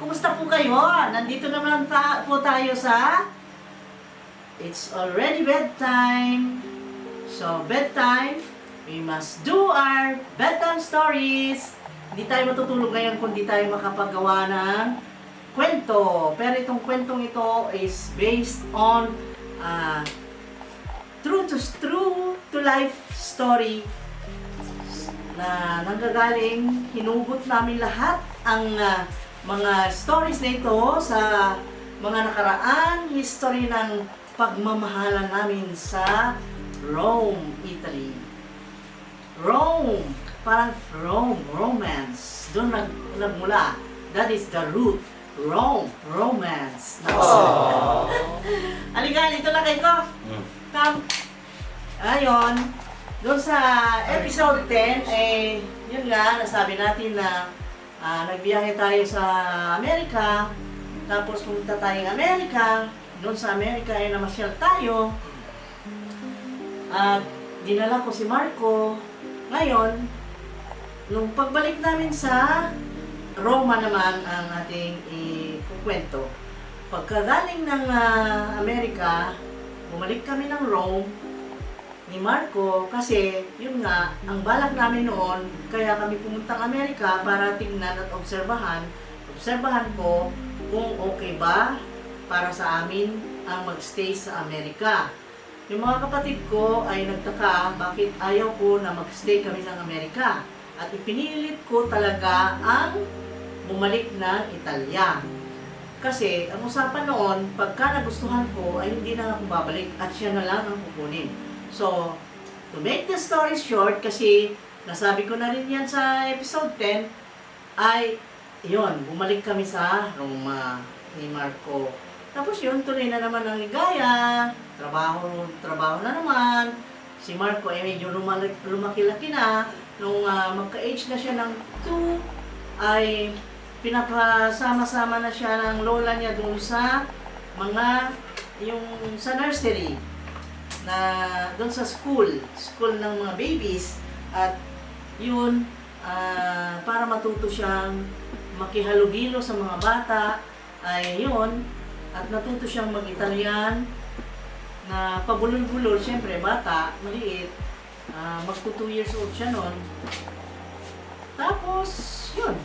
Kumusta po kayo? Nandito naman po tayo sa It's already bedtime. So, bedtime, we must do our bedtime stories. Hindi tayo matutulog ngayon kung di tayo makapagawa ng kwento. Pero itong kwentong ito is based on true to life story na nanggagaling, hinugot namin lahat ang mga stories na ito sa mga nakaraan history ng pagmamahalan namin sa Rome, Italy. Rome, parang Rome, romance. Doon nagmula. That is the root. Rome, romance. Halika, dito lang kayo. Come. Ayon, doon sa episode 10, yun nga, nasabi natin na nagbiyahe tayo sa Amerika, tapos pumunta tayong Amerika, doon sa Amerika ay namasyal tayo, at dinala ko si Marco. Ngayon, nung pagbalik namin sa Roma naman ang ating ikukwento. Pagkagaling ng Amerika, bumalik kami ng Rome ni Marco kasi yun nga, ang balak namin noon, kaya kami pumuntang Amerika para tingnan at obserbahan ko kung okay ba para sa amin ang magstay sa Amerika. Yung mga kapatid ko ay nagtaka bakit ayaw ko na magstay kami sa Amerika at ipinilit ko talaga ang bumalik ng Italia. Kasi ang usapan noon, pagka nagustuhan ko ay hindi na ako babalik at siya na lang ang kukunin. So, to make the story short, kasi nasabi ko na rin yan sa episode 10, ay yun, bumalik kami sa Roma ni Marco. Tapos yun, tuloy na naman ang ligaya, trabaho na naman. Si Marco ay medyo lumaki-laki na. Nung magka-age na siya ng 2, ay pinapasama-sama na siya ng lola niya doon sa sa nursery, na doon sa school ng mga babies. At yun, para matuto siyang makihalubilo sa mga bata, ay yun, at natuto siyang mag-Italyan na pabulol-bulol. Siyempre, bata, maliit, magto 2 years old siya noon. Tapos, yun,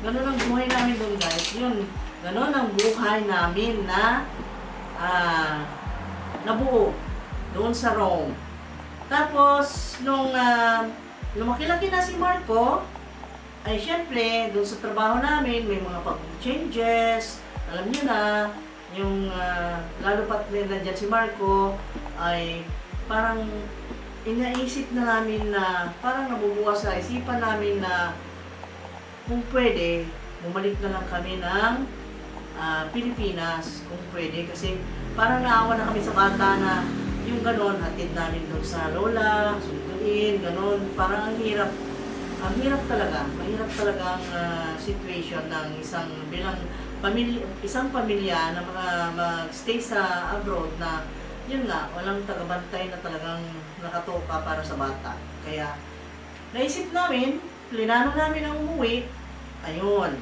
ganun ang buhay namin doon, guys. Yun, ganun ang buhay namin na nabuo doon sa Rome. Tapos, nung lumaki-laki na si Marco, ay syempre, doon sa trabaho namin, may mga pag-changes. Alam niyo na, yung lalo pat nandiyan si Marco, ay parang inaisip na namin na, parang nabubukas sa isipan namin na kung pwede, bumalik na lang kami ng Pilipinas, kung pwede. Kasi parang naawa na kami sa bata na yung ganon, hatid namin doon sa lola, sunduin, ganon. Parang ang hirap talaga. Mahirap talaga ang situation ng isang pamilya na mag-stay sa abroad na yun nga, walang tagabantay na talagang nakatoka para sa bata. Kaya naisip namin, plinano namin ang umuwi. Ayun,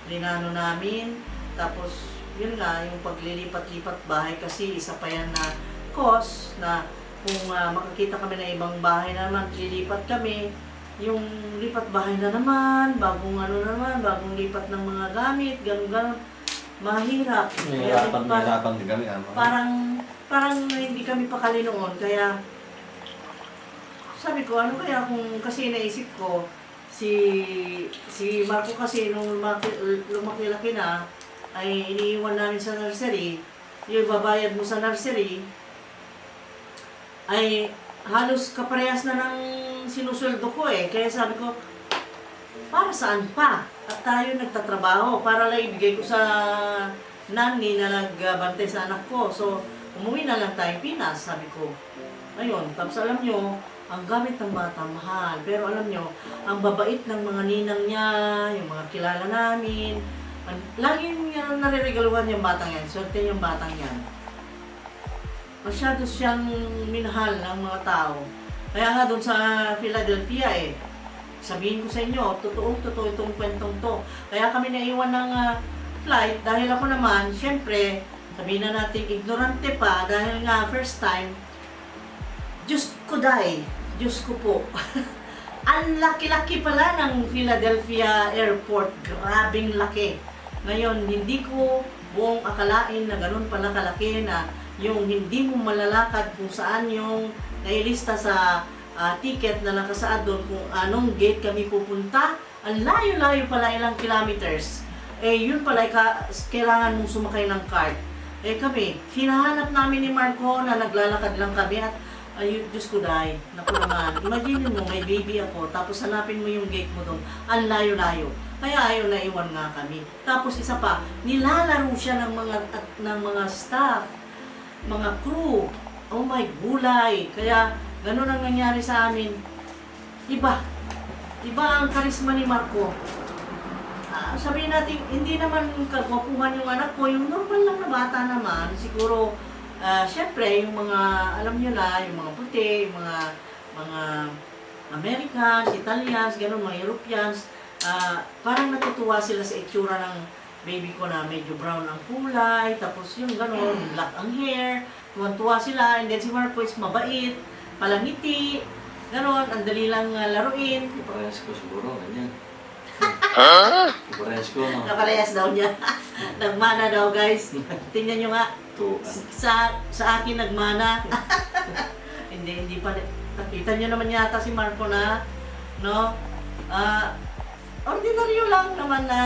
plinano namin. Tapos, yun nga, yung paglilipat-lipat bahay kasi isa pa yan na cost na kung makakita kami ng ibang bahay na naman, lilipat kami. Yung lipat bahay na naman, bagong lipat ng mga gamit, ganun-ganun. Mahirap. Mahirapan din kami. Parang hindi kami pakali noon. Kaya, sabi ko, ano kaya kung, kasi naisip ko, si Marco kasi nung lumaki-laki na, ay iniiwan namin sa nursery. Yung babayad mo sa nursery, ay halos kaparehas na ng sinusweldo ko eh. Kaya sabi ko, para saan pa? At tayo nagtatrabaho para lang ibigay ko sa nanny na nagbantay sa anak ko. So, umuwi na lang tayong Pinas, sabi ko. Ayun, tapos alam nyo, ang gamit ng bata mahal. Pero alam nyo, ang babait ng mga ninang niya, yung mga kilala namin, laging nare-regaluhan yung batang yan. Swerte yung batang yan. Masyado siyang minahal ng mga tao. Kaya nga doon sa Philadelphia sabihin ko sa inyo, totoo itong kwentong to. Kaya kami naiwan ng flight, dahil ako naman, syempre, sabihin na natin, ignorante pa, dahil nga first time, Diyos ko day, Diyos ko po. Ang laki-laki pala ng Philadelphia Airport, grabing laki. Ngayon, hindi ko buong akalain na ganun pala kalaki na yung hindi mo malalakad kung saan yung nailista sa ticket na nakasaad doon kung anong gate kami pupunta. Ang layo-layo pala, ilang kilometers. Yun pala, kailangan mong sumakay ng cart. Kami, hinahanap namin ni Marco na naglalakad lang kami at Diyos ko dahi, naku naman, imagine mo, may baby ako, tapos hanapin mo yung gate mo doon, ang layo-layo. Kaya ayaw na iwan nga kami. Tapos isa pa, nilalaro siya ng mga staff, mga crew. Oh my gulay. Kaya ganun ang nangyari sa amin. Iba ang karisma ni Marco. Sabihin natin, hindi naman kagwapuhan yung anak ko, yung normal lang na bata naman. Siguro, syempre, yung mga, alam nyo na, yung mga puti, yung mga Americans, Italians, gano'n, mga Europeans, parang natutuwa sila sa itsura ng baby ko na medyo brown ang kulay, tapos yung gano'n, black ang hair, tuwan-tuwa sila, and then si Marco is mabait, palangiti, gano'n, ang dali lang laruin. Iparehas ko siguro, ganyan. Iparehas ko, no? Kaparehas daw niya. Nagmana daw, guys. Tingnan nyo nga. Sa akin nagmana. hindi pa. Nakita nyo naman yata si Marco na, no? Ordinaryo lang naman na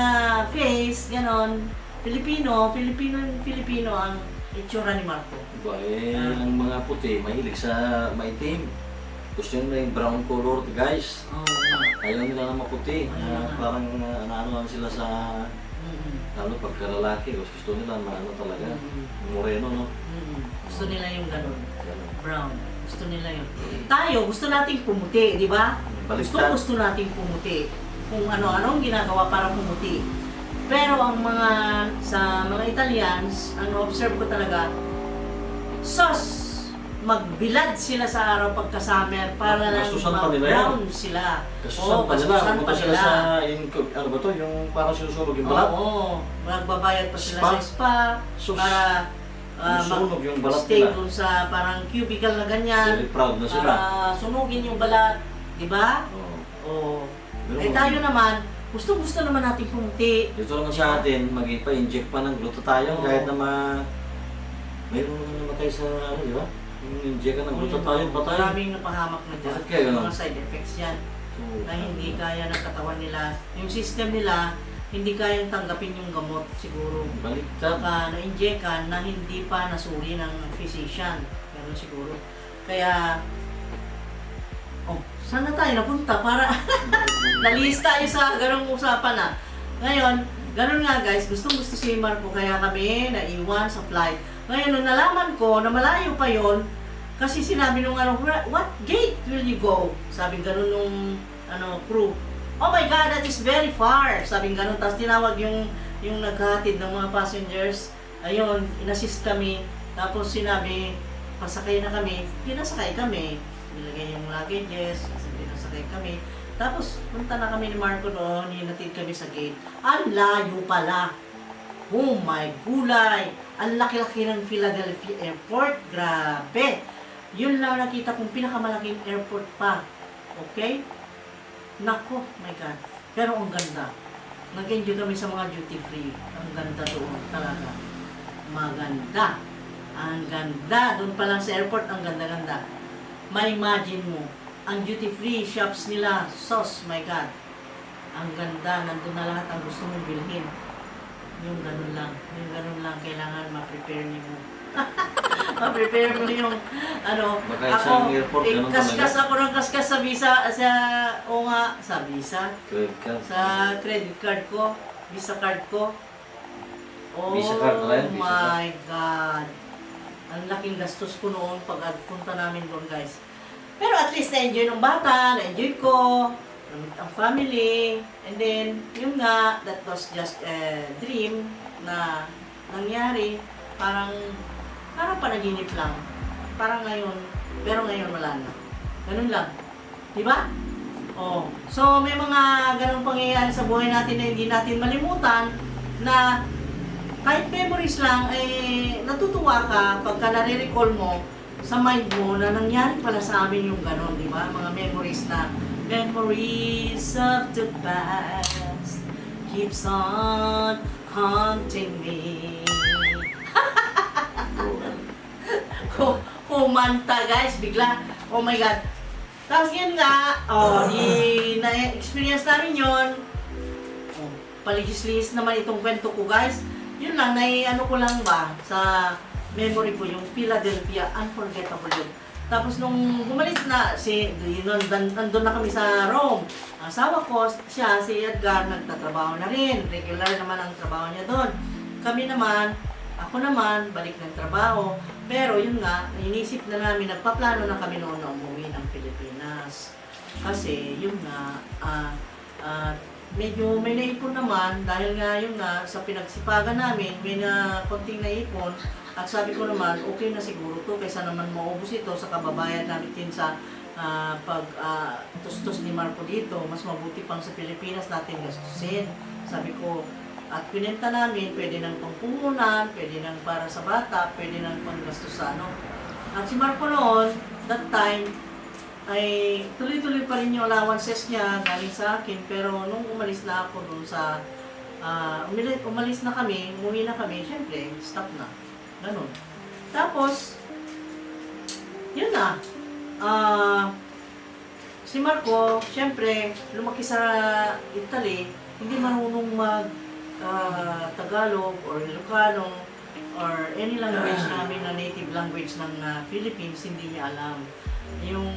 face, ganon. Filipino ang itsura ni Marco. Diba, ang mga puti, mahilig sa maitim. Gusto nyo na yung brown color, guys. Ayaw nila na maputi. Parang ano lang sila sa lalo pagkalalaki, gusto nila maano talaga, moreno, no? Gusto nila yung gano'n, brown. Gusto nila yun. Tayo, gusto nating pumuti, di ba? Gusto nating pumuti. Kung ano-anong ginagawa para pumuti. Pero ang sa mga Italians, ang observe ko talaga, magbilad sila sa araw pagka-summer para lang mag-brown sila. Kasusan pa nila. Pumunta sila sa, ano ba to, yung parang sinusunog yung balat? Oo, magbabayad pa sila sa spa para stay dun sa parang cubicle na ganyan. Very proud na sila. Para sunugin yung balat, di ba? Oo. Tayo naman, gusto naman natin pumuti. Dito naman sa atin, mag-ipa-inject pa ng glutathione kahit na mayroon naman namatay sa, ano, di ba? Inject ka ng glutathione, patay. Maraming napahamak na dyan. Bakit kaya ganun? Mga side effects yan. Na hindi kaya ng katawan nila. Yung system nila, hindi kayang tanggapin yung gamot siguro. Baliktad. Saka na-inject ka na hindi pa nasuri ng physician. Ganun siguro. Kaya, saan na tayo napunta? Para nalis tayo sa ganung usapan na. Ngayon, ganun nga guys, gustong-gusto si Marco kaya kami naiwan sa flight. Ngayon, nung nalaman ko na malayo pa yon, kasi sinabi nung what gate will you go? Sabi ganun nung crew. Oh my God, that is very far. Sabi ganun, tapos tinawag yung naghahatid ng mga passengers. Ayun, inassist kami. Tapos sinabi, pasakay na kami. Pinasakay kami. Nilagay yung luggages, pinasakay kami. Tapos punta na kami ni Marco doon, hinatid kami sa gate. Ang layo pala. Oh my gulay! Ang laki-laki ng Philadelphia Airport. Grabe! Yun lang nakita kong pinakamalaking airport pa. Okay? Nako, my God. Pero ang ganda. Nag-enjoy kami sa mga duty free. Ang ganda doon talaga. Maganda. Ang ganda. Doon pa lang sa airport, ang ganda-ganda. Ma-imagine mo, ang duty free shops nila, my God. Ang ganda. Nandun na lahat ang gusto mong bilhin. Yung ganun lang, kailangan ma-prepare niyo mo. Ma-prepare mo yung, Baka ako, isang airport, ganun kaskas talaga. ako ng kaskas sa visa, sa visa, Credit card. sa credit card ko, visa card ko. Oh Visa card na yan, Visa my God. Ang laking gastos ko noon pag punta namin doon, guys. Pero at least na-enjoy ng bata, na-enjoy ko, ang family, and then, yun nga, that was just a dream na nangyari, parang panaginip lang. Parang ngayon, pero ngayon wala na. Ganun lang. Diba? Oh. So, may mga ganung pangyayari sa buhay natin na hindi natin malimutan na kahit memories lang, eh, natutuwa ka pagka nare-recall mo sa mind mo na nangyari pala sa amin yung gano'n, di ba? Mga memories na, memories of the past keeps on haunting me. Kumanta guys, bigla, oh my God. Tapos yun nga, na-experience namin yun. Oh, palihis-lihis naman itong kwento ko guys. Yun lang, ano ko lang ba, sa memory ko, yung Philadelphia, unforgettable yun. Tapos nung bumalis na, nandun na kami sa Rome. Ang asawa ko, si Edgar, nagtatrabaho na rin. Regular naman ang trabaho niya doon. Ako naman, balik ng trabaho. Pero yun nga, inisip na namin, nagpaplano na kami noon na umuwi ng Pilipinas. Kasi yun nga, medyo may naipon naman dahil nga yun nga, sa pinagsipagan namin, may konting naipon. At sabi ko naman, okay na siguro to kaysa naman maubos ito sa kababayan natin sa tustos ni Marco dito. Mas mabuti pang sa Pilipinas natin gastusin. Sabi ko, at pinenta namin, pwede nang pangpuhunan, pwede nang para sa bata, pwede nang panggastos sa ano. At si Marco noon, that time, ay tuloy-tuloy pa rin yung allowances niya galing sa akin. Pero nung umalis na ako doon sa, umalis na kami, umuwi na kami, syempre, stop na. Ganun. Tapos, yun na. Si Marco, syempre, lumaki sa Italy, hindi marunong Tagalog or Ilocano or any language namin na native language ng Philippines, hindi niya alam. Yung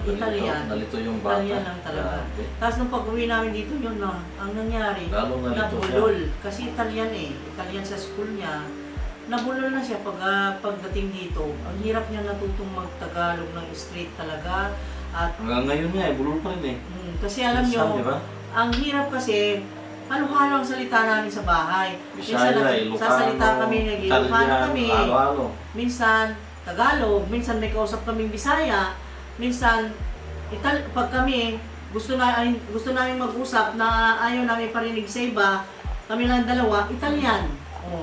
Italian, nalito yung bata. Italian lang talaga. Tapos nung pag-uwi namin dito, yun na, ang nangyari, nalito nabulol. Kasi Italian Italian sa school niya, nabulol na siya pagdating dito. Ang hirap niya natutong mag-Tagalog ng straight talaga. At hanggang ngayon nga bulol pa rin kasi alam niyo, diba? Ang hirap kasi, halo-halo ang salita namin sa bahay. Bisaya, Ilocano, sasalita kami, nag-Ilocano kami. Halo-halo. Minsan, Tagalog. Minsan may kausap kaming Bisaya. Minsan, pag kami, gusto namin mag-usap na ayaw namin parinig sa iba, kami lang dalawa, Italian.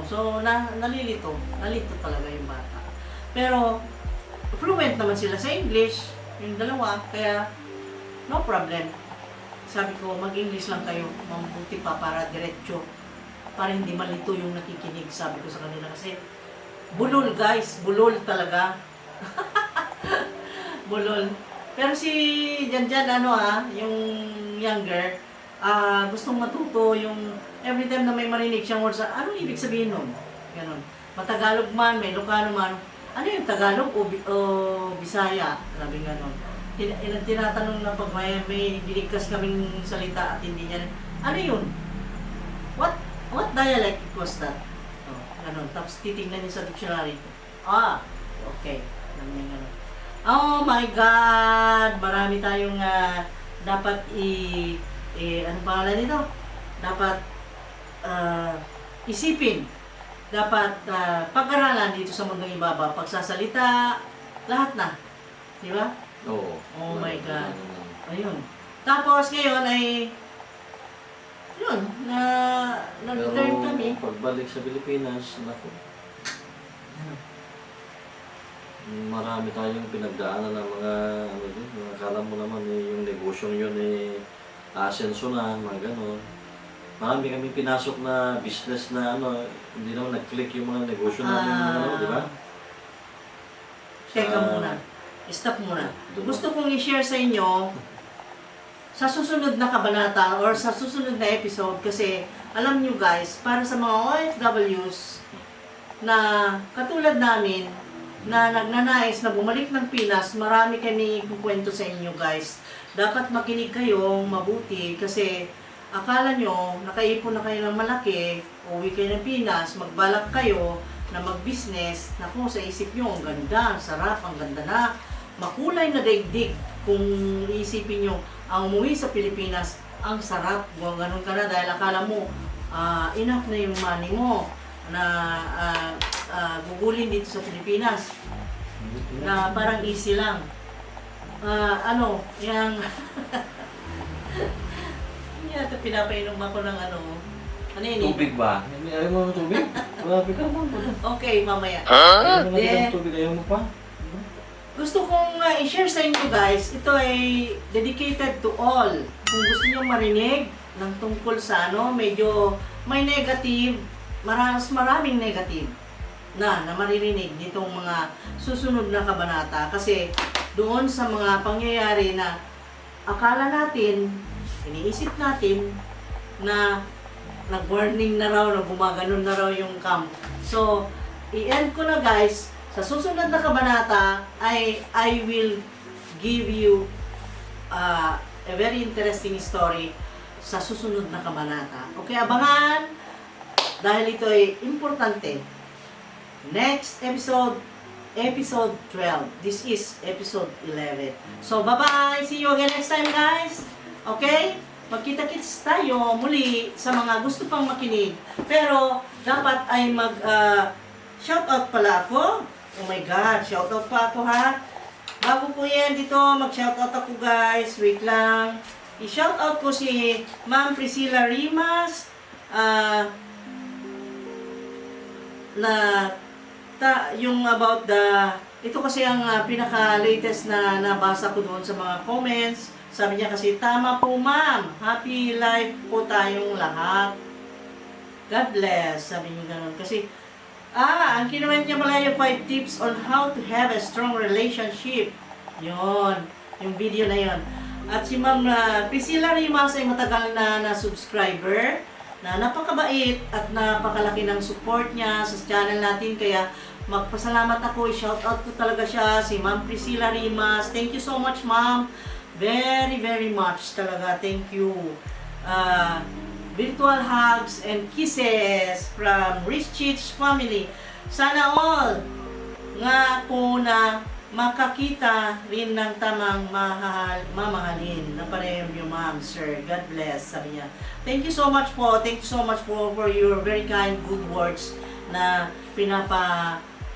So, nalilito. Nalito talaga yung bata. Pero, fluent naman sila sa English, yung dalawa, kaya, no problem. Sabi ko, mag-English lang kayo, mabuti pa para diretso, para hindi malito yung nakikinig, sabi ko sa kanila. Kasi, bulol guys, bulol talaga. Bulol. Pero si Janjan, yung younger, gustong matuto yung every time na may marinig siyang words, anong ibig sabihin nun? Ganon. Matagalog man, may Ilocano man, ano yung Tagalog o Bisaya? Sabi ganon. Tinatanong na pag may binigkas kaming salita at hindi niya, ano yun? What dialect was that? Ganon. Tapos titignan niya sa dictionary. Okay. Ganon. Oh my God! Marami tayong dapat ano pangalan nito? Dapat isipin. Dapat pag-aralan dito sa mundong ibaba. Pagsasalita, lahat na. Di ba? Oo. Oh my God. Ayun. Tapos ngayon ay yun, nag-turn kami. Pagbalik sa Pilipinas, naku. Marami tayong pinagdaanan ng mga akala mo naman yung negosyong yun asenso na, mga gano'n. Marami kami pinasok na business na hindi naman nag-click yung mga negosyo namin, di ba? Teka muna. Stop muna. Gusto kong i-share sa inyo sa susunod na kabanata or sa susunod na episode kasi alam nyo guys, para sa mga OFWs na katulad namin na nagnanais na bumalik ng Pinas, marami kami kukwento sa inyo guys. Dapat makinig kayo mabuti kasi akala nyo, nakaipon na kayo ng malaki, uwi kayo ng Pinas, magbalak kayo na mag-business, naku, sa isip nyo, ang ganda, ang sarap, ang ganda na, makulay na daigdig kung iisipin nyo, ang umuwi sa Pilipinas, ang sarap, ganun ka na dahil akala mo, enough na yung money mo na gugulin dito sa Pilipinas, na parang easy lang. Yung yata pinapainom ako ng Ano yun? Tubig ba? Ayaw mo ng tubig? Grabe ka naman po. Okay, mamaya. Ayaw mo Then, ng tubig, ayaw mo pa? gusto kong i-share sa inyo guys, ito ay dedicated to all. Kung gusto niyo marinig ng tungkol sa medyo may negative, maraming negative na maririnig nitong mga susunod na kabanata. Kasi doon sa mga pangyayari na akala natin, iniisip natin na nag-warning na raw, na gumaganon na raw yung camp. So, i-end ko na guys. Sa susunod na kabanata, I will give you a very interesting story sa susunod na kabanata. Okay, abangan! Dahil ito ay importante. Next episode, episode 12. This is episode 11. So, bye-bye! See you again next time, guys! Okay? Magkita-kits tayo muli sa mga gusto pang makinig. Pero, dapat ay shoutout pala ako. Oh my God, shoutout pa ako ha. Bago po yan dito, mag-shoutout ako guys. Wait lang. I-shoutout ko si Ma'am Priscilla Rimas. Yung about ito kasi ang pinaka-latest na nabasa ko doon sa mga comments. Sabi niya kasi, tama po ma'am. Happy life po tayong lahat. God bless. Sabi niya ganun. Kasi, ang kinuwent niya pala yung 5 tips on how to have a strong relationship. Yon, yung video na yon. At si Ma'am Priscilla Rimas ay matagal na subscriber, na napakabait at napakalaki ng support niya sa channel natin. Kaya magpasalamat ako, i-shoutout ko talaga siya, si Ma'am Priscilla Rimas. Thank you so much, Ma'am. Very, very much talaga. Thank you. Virtual hugs and kisses from Rich Chich family. Sana all nga po na makakita rin ng tamang mamahalin na parehong yung ma'am, sir. God bless, sabi niya. Thank you so much po. Thank you so much po for your very kind, good words na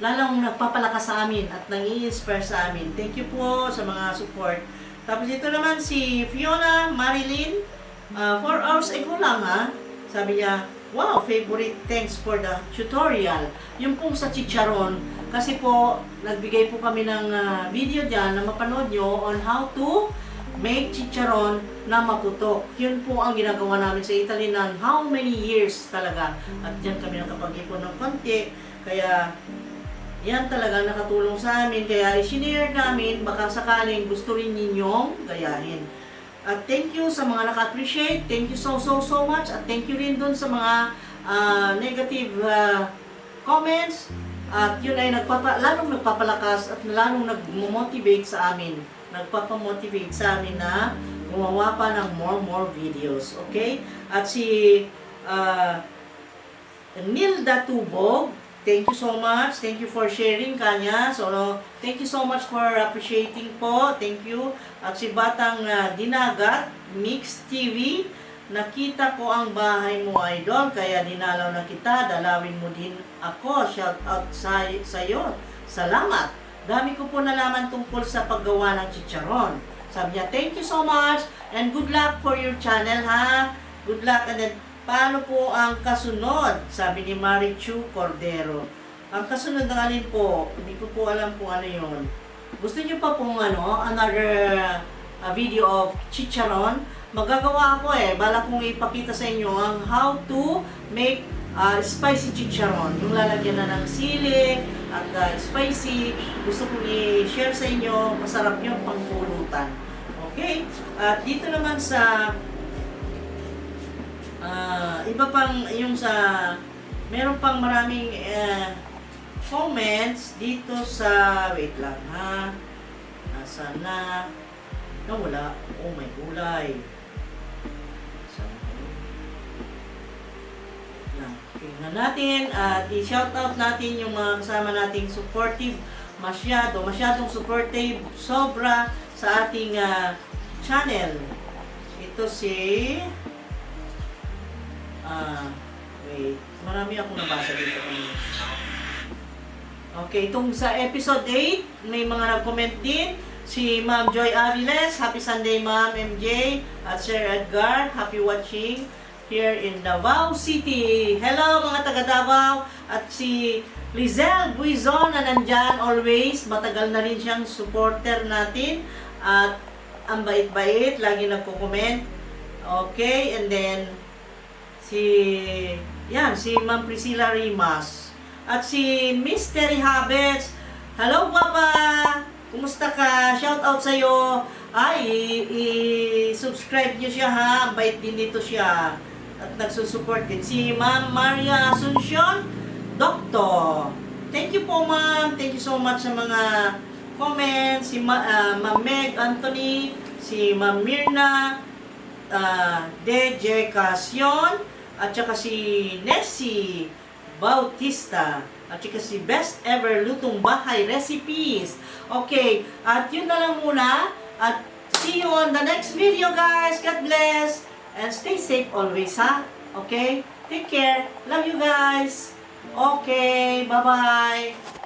lalong nagpapalakas sa amin at nang-i-inspire sa amin. Thank you po sa mga support. Tapos ito naman si Fiona Marilyn. 4 hours ago lang ha. Sabi niya, wow, favorite, thanks for the tutorial. Yung pong sa chicharon, kasi po, nagbigay po kami ng video dyan na mapanood nyo on how to make chicharon na maputok. Yun po ang ginagawa namin sa Italy ng how many years talaga. At dyan kami nakapag-ipon ng konti. Kaya, yan talaga nakatulong sa amin. Kaya i-share namin, baka sakaling gusto rin ninyong gayahin. At thank you sa mga naka-appreciate. Thank you so much. At thank you rin dun sa mga negative comments. At yun ay lalong nagpapalakas at lalong nag-motivate sa amin. Nagpapamotivate sa amin na gumawa pa ng more videos. Okay? At si Nilda Tubog, thank you so much. Thank you for sharing kanya. So, thank you so much for appreciating po. Thank you. At si Batang Dinagat, Mix TV, nakita ko ang bahay mo, idol, kaya dinalaw na kita, dalawin mo din ako. Shout out sa iyo. Salamat. Dami ko po nalaman tungkol sa paggawa ng chicharon. Sabi niya, thank you so much and good luck for your channel ha. Good luck. And then, paano po ang kasunod? Sabi ni Marichu Cordero. Ang kasunod ng alin po, hindi ko po alam kung ano yun. Gusto niyo pa pong another video of chicharon? Magagawa ako bala kong ipakita sa inyo ang how to make spicy chicharon. Yung lalagyan na ng sili at spicy. Gusto kong i-share sa inyo. Masarap yung pangpulutan. Okay? At dito naman sa iba pang yung sa meron pang maraming comments dito sa wait lang ha. Nasaan na? Nawala. Oh my gulay. Tingnan natin at i-shoutout natin yung mga kasama nating supportive, masyadong supportive, sobra sa ating channel. Ito si wait, marami akong nabasa dito kanina. Okay, itong sa episode 8, may mga nag-comment din. Si Ma'am Joy Aviles, Happy Sunday Ma'am MJ, at Sir Edgar, happy watching. here in Davao City. Hello mga taga Davao at si Lizelle Buizon na nandyan always. Matagal na rin siyang supporter natin at ang bait-bait, lagi nagko-comment. Okay, and then si Ma'am Priscilla Rimas at si Mystery Habits. Hello Papa! Kumusta ka? Shout out sa'yo. Ay, i-subscribe niyo siya ha. Bait din dito siya. At nagsusupport din. Si Ma'am Maria Asuncion, Doctor. Thank you po ma'am. Thank you so much sa mga comments. Si Ma'am Meg Anthony, si Ma'am Mirna, DJ Casion, at saka si Nessie Bautista, at saka si Best Ever Lutong Bahay Recipes. Okay, at yun na lang muna. At see you on the next video guys. God bless. And stay safe always ha. Okay? Take care. Love you guys. Okay, bye-bye.